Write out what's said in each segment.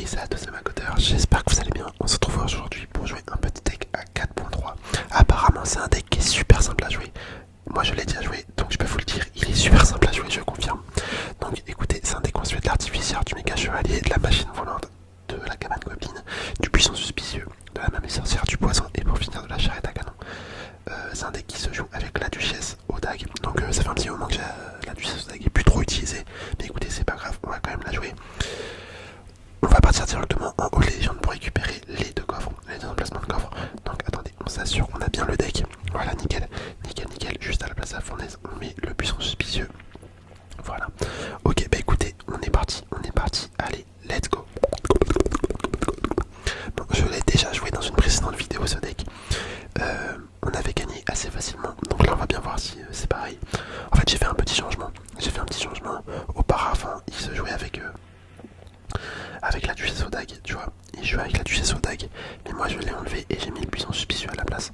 c'est à tous de ma côteur, j'espère que vous allez bien. On se retrouve aujourd'hui pour jouer un petit deck à 4.3. Apparemment c'est un deck qui est super simple à jouer. Moi je l'ai déjà joué, donc je peux vous le dire, il est super simple à jouer, je confirme. Donc écoutez, c'est un deck constitué de l'artificière, du méga chevalier, de la machine volante, de la cabane goblin, du puissant suspicieux, de la mamie sorcière, du poison et pour finir de la charrette à canon. C'est un deck qui se joue avec la duchesse au dag. Donc ça fait un petit moment que la duchesse au dag est plus trop utilisée. Mais écoutez, c'est pas grave, on va quand même la jouer. On va partir directement en Haute Légende pour récupérer les deux coffres, les deux emplacements de coffres. Donc attendez, on s'assure qu'on a bien le deck. Voilà, nickel, nickel, nickel. Juste à la place de la fournaise, on met le puissant suspicieux. Voilà. Ok, bah écoutez, on est parti. Allez, let's go. Bon, je l'ai déjà joué dans une précédente vidéo ce deck. On avait gagné assez facilement. Donc là, on va bien voir si c'est pareil. En fait, j'ai fait un petit changement. Auparavant, il se jouait avec la duchesse au dag, tu vois. Il jouait avec la duchesse au dag. Mais moi, je l'ai enlevé et j'ai mis le puissant suspicieux à la place.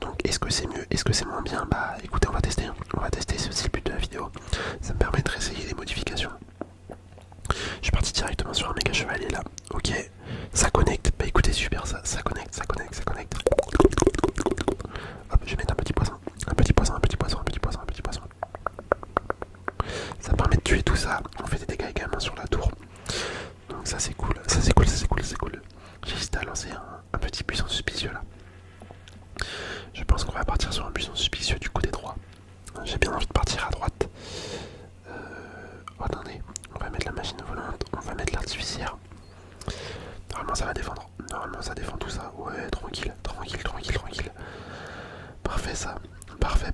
Donc, est-ce que c'est mieux? Est-ce que c'est moins bien? Bah, écoutez, on va tester. On va tester, c'est aussi le but de la vidéo. Ça me permet de réessayer les modifications. Je suis parti directement sur un méga chevalier là. Ok, ça connecte. Bah écoutez, super ça. Ça connecte. Hop, je vais mettre un petit poison. Ça permet de tuer tout ça. On fait des dégâts également sur la tour. Donc ça c'est cool. J'ai hésité à lancer un petit puissant suspicieux là. Je pense qu'on va partir sur un puissant suspicieux du côté droit. J'ai bien envie de partir à droite. Attendez, on va mettre la machine volante, on va mettre l'artificière. Normalement ça va défendre. Normalement ça défend tout ça. Ouais, tranquille. Parfait ça. Parfait.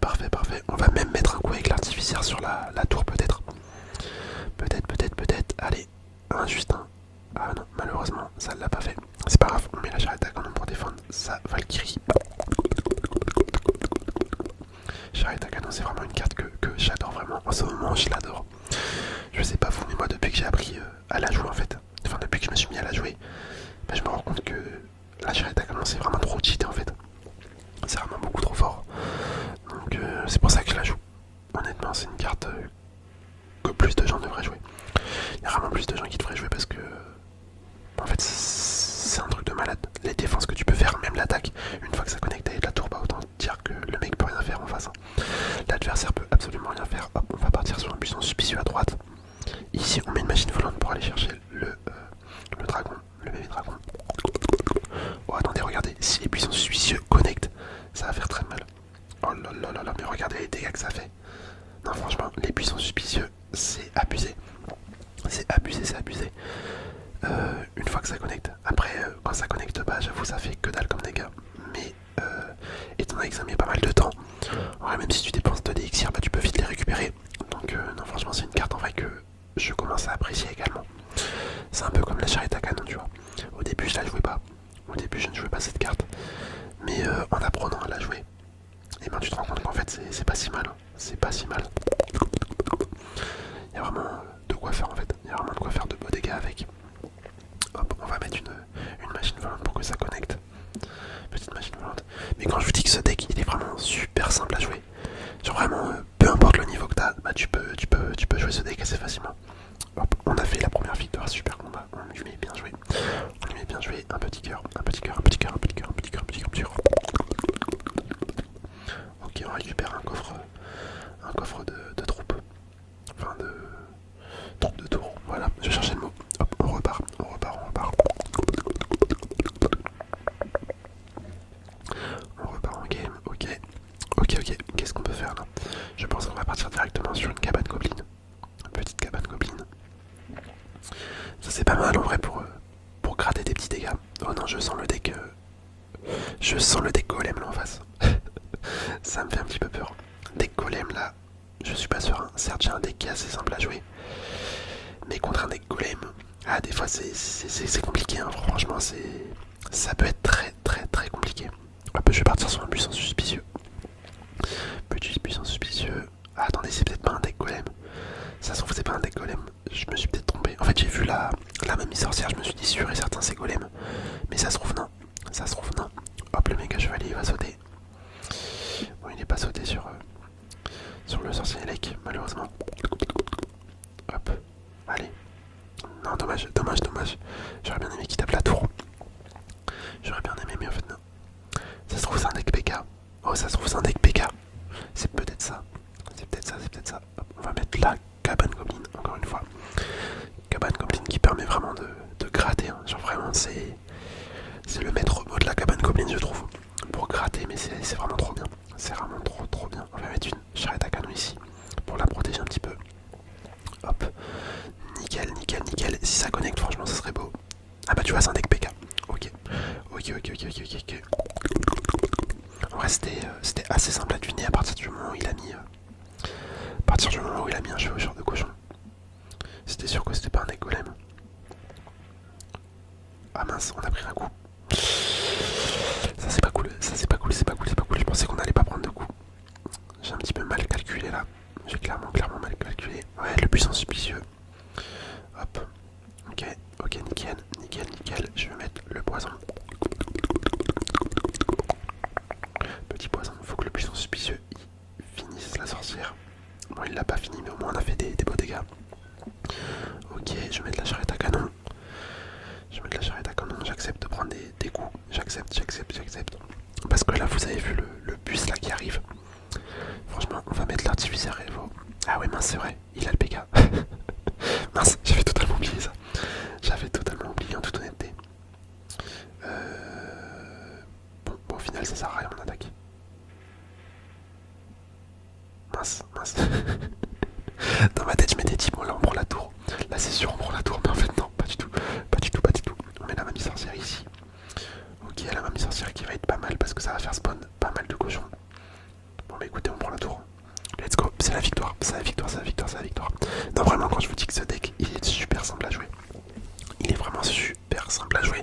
On va même mettre un coup avec l'artificière sur la tour peut-être. Peut-être. Allez, juste un. Ah non, malheureusement, ça ne l'a pas fait. C'est pas grave, on met la charrette à canon pour défendre sa Valkyrie. Charrette à canon, c'est vraiment une carte que j'adore vraiment. En ce moment, je l'adore. Je sais pas vous, mais moi, depuis que j'ai appris à la jouer en fait, enfin depuis que je me suis mis à la jouer, bah, je me rends compte que la charrette à canon, c'est vraiment trop cheaté en fait. C'est vraiment beaucoup trop fort. Donc c'est pour ça que je la joue. Honnêtement, c'est une carte que plus de gens devraient jouer. Il y a vraiment plus de gens qui devraient jouer parce que en fait c'est un truc de malade. Les défenses que tu peux faire, même l'attaque, une fois que ça connecte avec la tour, bah autant dire que le mec peut rien faire en face. L'adversaire peut absolument rien faire. Hop, on va partir sur un puissant suspicieux à droite. Ici on met une machine volante pour aller chercher le dragon, le bébé dragon. Oh attendez, regardez, si les puissants suspicieux connectent, ça va faire très mal. Oh là, mais regardez les dégâts que ça fait. Non franchement, les puissants suspicieux, c'est abusé. Une fois que ça connecte. Après, quand ça connecte pas, j'avoue, ça fait que dalle comme dégâts. Mais étant donné que ça met pas mal de temps, en vrai, même si tu dépenses 2 DXR, bah, tu peux vite les récupérer. Donc, non, franchement, c'est une carte en vrai que je commence à apprécier également. C'est un peu comme la charrette à canon, tu vois. Au début, je la jouais pas. Au début, je ne jouais pas cette carte. Mais en apprenant à la jouer, et ben tu te rends compte qu'en fait, c'est pas si mal. Il y a vraiment de quoi faire en fait. Il y a vraiment de quoi faire de beaux dégâts avec. Hop, on va mettre une machine volante pour que ça connecte. Petite machine volante. Mais quand je vous dis que ce deck il est vraiment super simple à jouer, genre vraiment peu importe le niveau que t'as, bah tu peux jouer ce deck assez facilement. Hop, on a fait la première victoire, super combat, on lui met bien joué. Un petit cœur. Ok, on récupère un coffre de troupes. Enfin de troupes de tour. Voilà, je cherchais le mot. Hop, on repart. On repart en game, ok. Qu'est-ce qu'on peut faire là? Je pense qu'on va partir directement sur une cabane goblin. Une petite cabane goblin. Ça c'est pas mal en vrai pour gratter des petits dégâts. Oh non, je sens le deck. Je sens le deck golem là en face. Ça me fait un petit peu peur. Deck golem là, je suis pas sûr. Hein. Certes, j'ai un deck qui est assez simple à jouer. Mais contre un deck golem, ah, des fois c'est compliqué. Hein. Franchement, ça peut être très compliqué. Hop, je vais partir sur un puissant suspicieux. Petit puissant suspicieux. Ah, attendez, c'est peut-être pas un deck golem. Ça se trouve, c'est pas un deck golem. Je me suis peut-être trompé. En fait, j'ai vu la mamie sorcière. Je me suis dit sûr et certain, c'est golem. Mais ça se trouve, non. Hop, le méga chevalier il va sauter. Bon, il n'est pas sauté sur le sorcier Elec, malheureusement. Hop, allez. Non, dommage. J'aurais bien aimé Genre vraiment, c'est le maître mot de la cabane gobeline, je trouve. Pour gratter, mais c'est vraiment trop bien. C'est vraiment trop bien. On va mettre une charrette à canon ici pour la protéger un petit peu. Hop. Nickel, nickel, nickel. Si ça connecte, franchement, ça serait beau. Ah bah tu vois, c'est un deck PK. Ok. Ok. En vrai, c'était assez simple à deviner à partir du moment où il a mis... à partir du moment où il a mis un chevaucheur de cochon. C'était sûr que c'était pas un deck golem. Ah mince, on a pris un coup. Ça c'est pas cool, Je pensais qu'on allait pas prendre de coups. J'ai un petit peu mal calculé là. J'ai clairement mal calculé. Ouais, le puissant suspicieux. Hop. Ok, nickel. Je vais mettre le poison. Petit poison, faut que le puissant suspicieux finisse la sorcière. Bon, il l'a pas fini, mais au moins on a fait des beaux dégâts. Ok, je vais mettre la charrette à canon. J'accepte de prendre des coups. J'accepte. Parce que là, vous avez vu le bus là qui arrive. Franchement, on va mettre l'artificier Evo. Ah ouais, mince, c'est vrai, il a le PK. Mince, j'avais totalement oublié ça. J'avais totalement oublié en toute honnêteté. Bon, au final, ça sert à rien mon attaque. Mince. Dans ma tête, je m'étais dit, bon là on prend la tour. Là c'est sûr, on prend la tour, mais en fait non, pas du tout. On met la mamie sorcière ici. Ok, la mamie sorcière qui va être pas mal parce que ça va faire spawn pas mal de cochons. Bon bah écoutez, on prend la tour. Let's go, c'est la victoire. Non vraiment, quand je vous dis que ce deck, il est super simple à jouer. Il est vraiment super simple à jouer.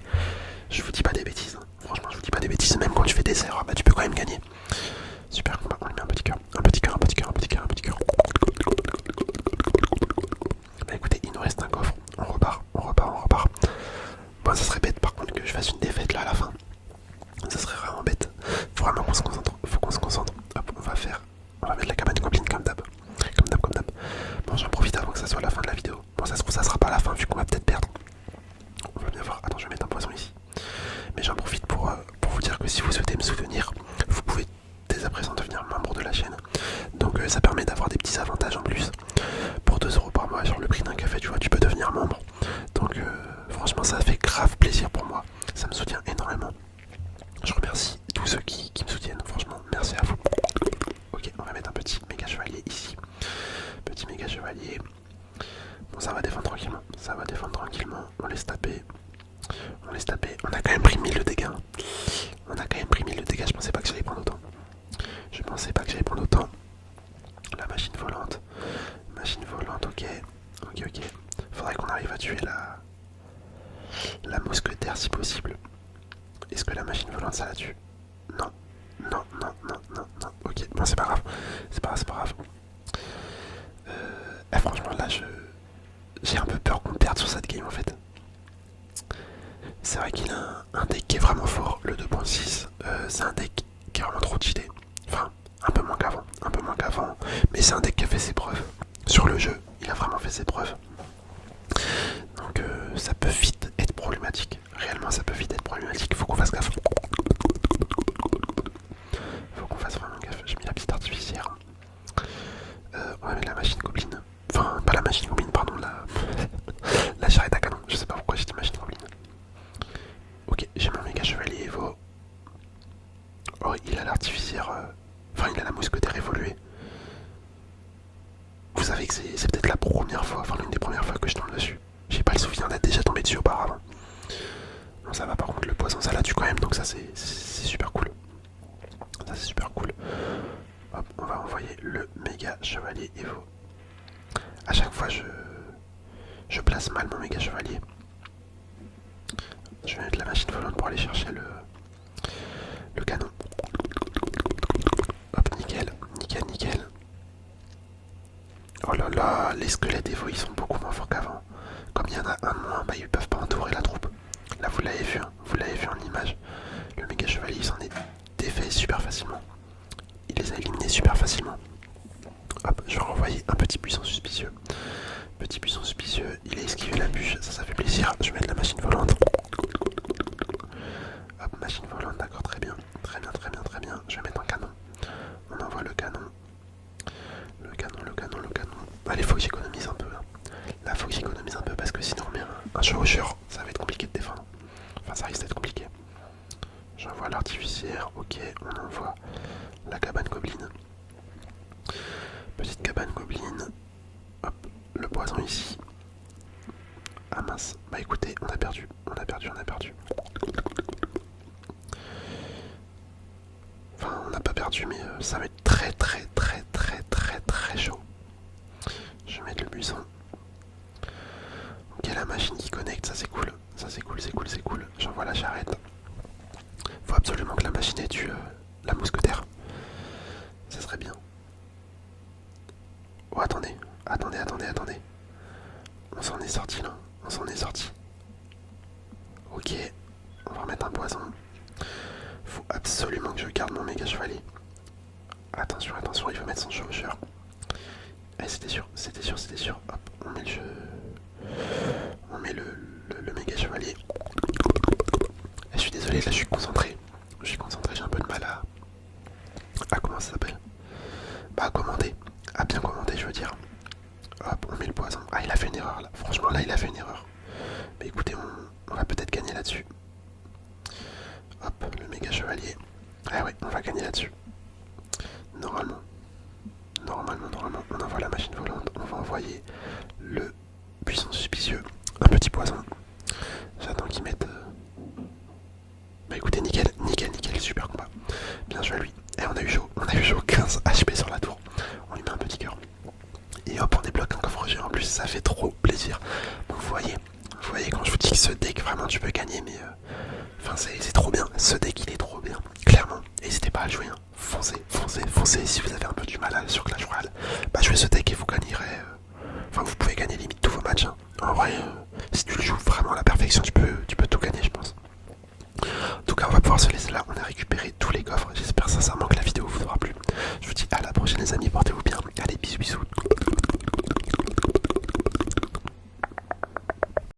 Je vous dis pas des bêtises. Franchement, je vous dis pas des bêtises. Même quand tu fais des erreurs, bah tu peux quand même gagner. Super combat, on lui met un petit cœur. Bah écoutez, il nous reste un coffre. On repart. Bon, ça serait bête par contre que je fasse une défaite là à la fin. Ça serait vraiment bête. Faut vraiment qu'on se concentre. Hop, on va mettre la cabane gobeline comme d'hab. Bon, j'en profite avant que ça soit la fin de la vidéo. Bon, ça se trouve, ça sera pas la fin vu qu'on va peut-être perdre. On va bien voir. Attends, je vais mettre un poison ici. Mais j'en profite pour vous dire que si vous souhaitez me soutenir, vous pouvez dès à présent devenir membre de la chaîne. Donc ça permet d'avoir des petits avantages en plus. Pour 2 € par mois sur le prix d'un café, tu vois, tu peux devenir membre. Donc franchement, ça fait grave plaisir pour moi. Ça me soutient énormément. Je remercie tous ceux qui me soutiennent. Franchement, merci à vous. Ok, on va mettre un petit méga chevalier ici. Petit méga chevalier. Bon, ça va défendre tranquillement. On laisse taper. On a quand même pris 1000 de dégâts. Je pensais pas que j'allais prendre autant. La machine volante. Ok. Faudrait qu'on arrive à tuer la mousquetaire si possible. Est-ce que la machine volante ça la tue? Non. Ok, bon c'est pas grave. Franchement là j'ai un peu peur qu'on perde sur cette game en fait. C'est vrai qu'il a un deck qui est vraiment fort, le 2.6. C'est un deck qui est vraiment trop cheaté. Enfin, un peu moins qu'avant. Mais c'est un deck qui a fait ses preuves. Sur le jeu, il a vraiment fait ses preuves. Donc ça peut vite être problématique. Réellement, ça peut vite être problématique. Faut qu'on fasse gaffe. J'ai mis la petite artificière. On va mettre la machine gobeline. Enfin, pas la machine gobeline, pardon, la charrette à canon. Je sais pas pourquoi j'ai dit machine gobeline. Ok, j'ai mon méga chevalier Evo. Oh, il a l'artificière. Enfin, il a la mousquetaire évoluée. Vous savez que c'est peut-être la première fois, enfin l'une des premières fois que je tombe dessus. J'ai pas le souvenir d'être déjà tombé dessus auparavant. Bon, ça va, par contre, le poison ça la tue quand même, donc ça c'est super cool. Hop, on va envoyer le méga chevalier Evo. À chaque fois, je place mal mon méga chevalier. Je vais mettre la machine volante pour aller chercher le canon. Hop, nickel. Oh là là, les squelettes Evo ils sont beaucoup moins forts qu'avant. Comme il y en a un de moins, bah ils peuvent pas entourer la troupe. Là vous l'avez vu, en image. Le méga chevalier il s'en est défait super facilement. Il les a éliminés super facilement. Hop, je vais renvoyer un petit puissant suspicieux. Il a esquivé la bûche, ça fait plaisir. Je vais mettre la machine volante. Hop, machine volante, d'accord, très bien. Je vais mettre un canon. On envoie le canon. Allez, faut que j'économise un peu. Là, faut que j'économise un peu parce que sinon on met un chevaucheur. Ça va être compliqué de défendre. Enfin, ça risque d'être compliqué. J'envoie l'artificière, ok, on envoie la cabane gobeline. Petite cabane gobeline. Hop, le poison ici. Ah mince, bah écoutez, on a perdu. Enfin, on n'a pas perdu, mais ça va être très chaud. Je vais mettre le buisson. Ok, la machine qui connecte, ça c'est cool. Ça c'est cool. J'envoie la charrette. Faut absolument que la machine ait tue la mousquetaire. Ça serait bien. Oh, attendez. On s'en est sorti là. Ok, on va remettre un poison. Faut absolument que je garde mon méga chevalier. Attention, il veut mettre son chevaucheur. Eh, c'était sûr. Hop, on met le jeu. On met le méga chevalier. Eh, je suis désolé, là je suis concentré. J'ai un peu de mal à comment ça s'appelle. Bah à commander. À bien commander, je veux dire. Hop, on met le poison. Ah, il a fait une erreur là. Franchement, là il a fait une erreur. Mais écoutez, on va peut-être gagner là-dessus. Hop, le méga chevalier. Ah ouais, on va gagner là-dessus. Normalement, on envoie la machine volante. On va envoyer le buisson suspicieux. Un petit poison. J'attends qu'il mette... Bah écoutez, nickel, super combat. Bien joué à lui. Et on a eu chaud, 15 HP sur la tour. On lui met un petit cœur. Et hop, on débloque un coffre géant en plus, ça fait trop plaisir. Bon, vous voyez quand je vous dis que ce deck, vraiment tu peux gagner, mais... Enfin, c'est trop bien, ce deck il est trop bien, clairement. N'hésitez pas à le jouer, hein. Foncez. Si vous avez un peu du mal sur Clash Royale, bah jouez ce deck et vous gagnerez... Enfin, vous pouvez gagner limite tous vos matchs, hein. En vrai, si tu le joues vraiment à la perfection, tu peux